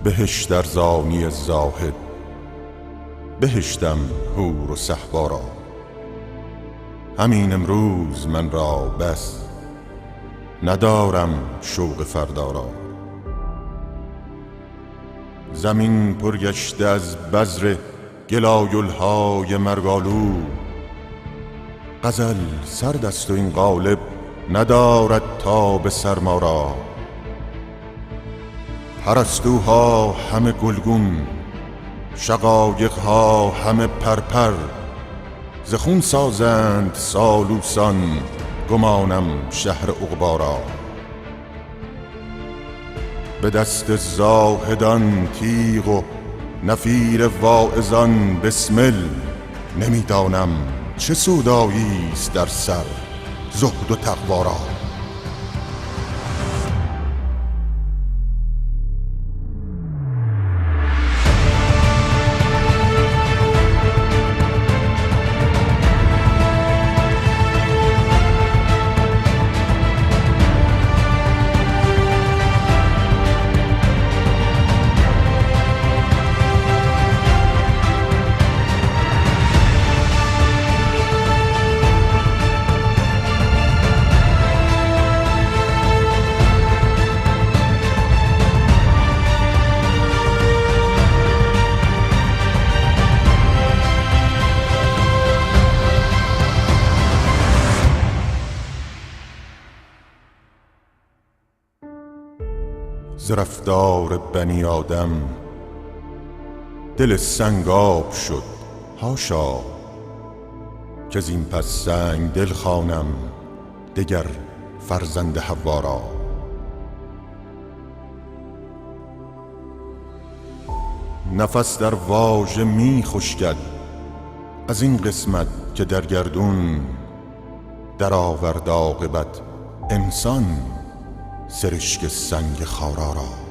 بهشت ارزانی زاهد، بهشتم حور و صهبا را. همین امروز من را بس، ندارم شوق فردا را. زمین پرگشته از بذر گلایل‌های مرگالو، غزل سرد است و این قالب ندارد تاب سرما را. پرستوها همه گلگون، شقایقها همه پرپر، ز خون سازند سالوسان گمانم شهر عقبا را. به دست زاهدان تیغ و نفیر واعظان بسمل، نمیدانم چه سودایی است در سر زهد و تقوا را. ز رفتار بنی آدم دل سنگاب شد، حاشا که از این پس سنگ دل خوانم دگر فرزند حوا را. نفس در واژه می خشکد از این قسمت که در گردون در آورد عاقبت انسان سرشک سنگ خارا را.